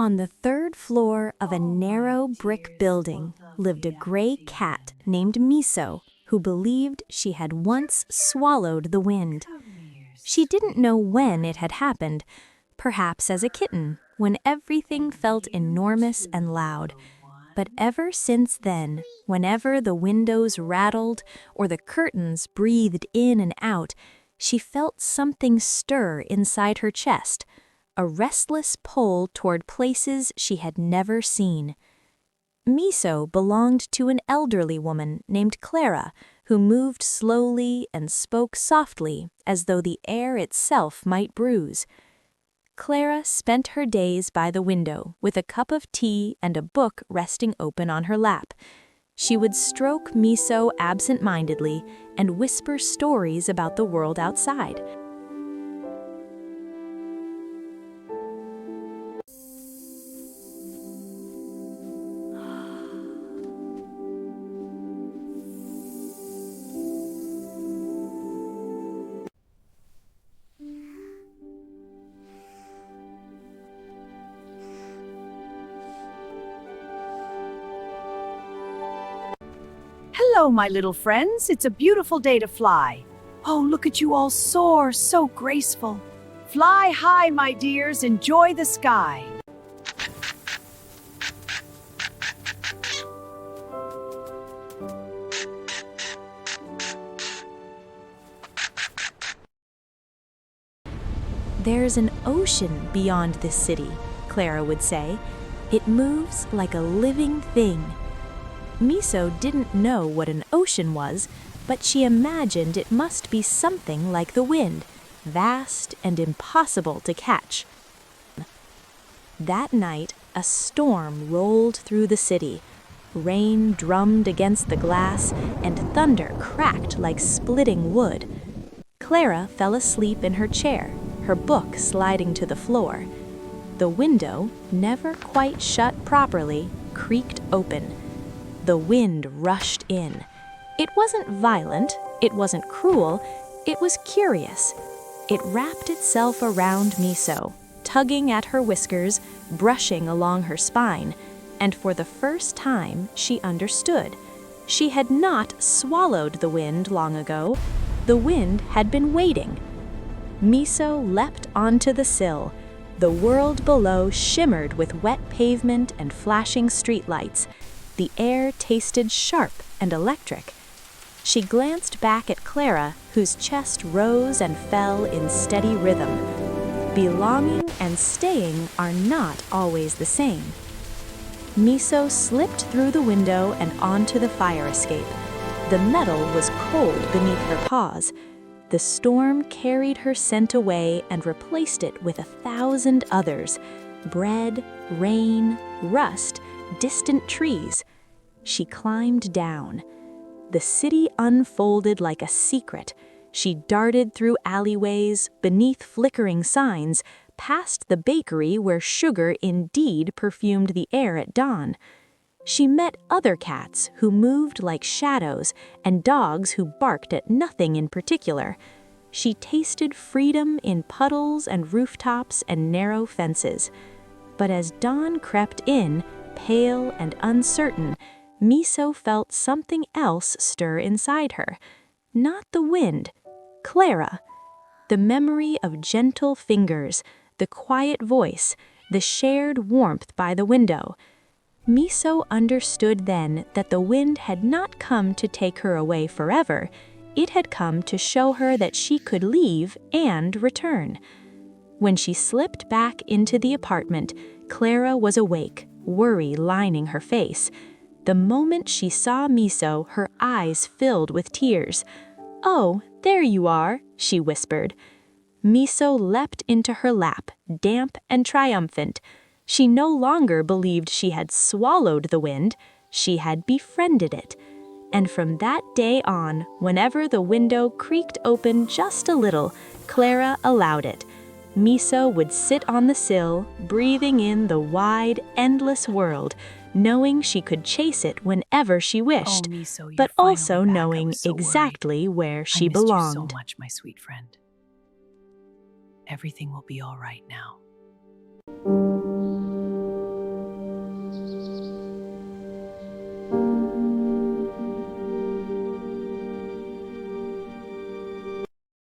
On the third floor of a narrow brick building lived a gray cat named Miso, who believed she had once swallowed the wind. She didn't know when it had happened, perhaps as a kitten, when everything felt enormous and loud. But ever since then, whenever the windows rattled or the curtains breathed in and out, she felt something stir inside her chest, a restless pull toward places she had never seen. Miso belonged to an elderly woman named Clara, who moved slowly and spoke softly as though the air itself might bruise. Clara spent her days by the window with a cup of tea and a book resting open on her lap. She would stroke Miso absent-mindedly and whisper stories about the world outside. Hello, my little friends. It's a beautiful day to fly. Oh, look at you all soar, so graceful. Fly high, my dears. Enjoy the sky. "There's an ocean beyond this city," Clara would say. "It moves like a living thing." Miso didn't know what an ocean was, but she imagined it must be something like the wind, vast and impossible to catch. That night, a storm rolled through the city. Rain drummed against the glass, and thunder cracked like splitting wood. Clara fell asleep in her chair, her book sliding to the floor. The window, never quite shut properly, creaked open. The wind rushed in. It wasn't violent, it wasn't cruel, it was curious. It wrapped itself around Miso, tugging at her whiskers, brushing along her spine, and for the first time she understood. She had not swallowed the wind long ago. The wind had been waiting. Miso leapt onto the sill. The world below shimmered with wet pavement and flashing streetlights. The air tasted sharp and electric. She glanced back at Clara, whose chest rose and fell in steady rhythm. Belonging and staying are not always the same. Miso slipped through the window and onto the fire escape. The metal was cold beneath her paws. The storm carried her scent away and replaced it with 1,000 others: bread, rain, rust, distant trees. She climbed down. The city unfolded like a secret. She darted through alleyways, beneath flickering signs, past the bakery where sugar indeed perfumed the air at dawn. She met other cats who moved like shadows and dogs who barked at nothing in particular. She tasted freedom in puddles and rooftops and narrow fences. But as dawn crept in, pale and uncertain, Miso felt something else stir inside her. Not the wind, Clara. The memory of gentle fingers, the quiet voice, the shared warmth by the window. Miso understood then that the wind had not come to take her away forever. It had come to show her that she could leave and return. When she slipped back into the apartment, Clara was awake, worry lining her face. The moment she saw Miso, her eyes filled with tears. "Oh, there you are," she whispered. Miso leapt into her lap, damp and triumphant. She no longer believed she had swallowed the wind, she had befriended it. And from that day on, whenever the window creaked open just a little, Clara allowed it. Miso would sit on the sill, breathing in the wide, endless world, knowing she could chase it whenever she wished, Miso, you're but finally also back. I knowing was so worried. exactly where I she missed you belonged. so much, my sweet friend. Everything will be all right now.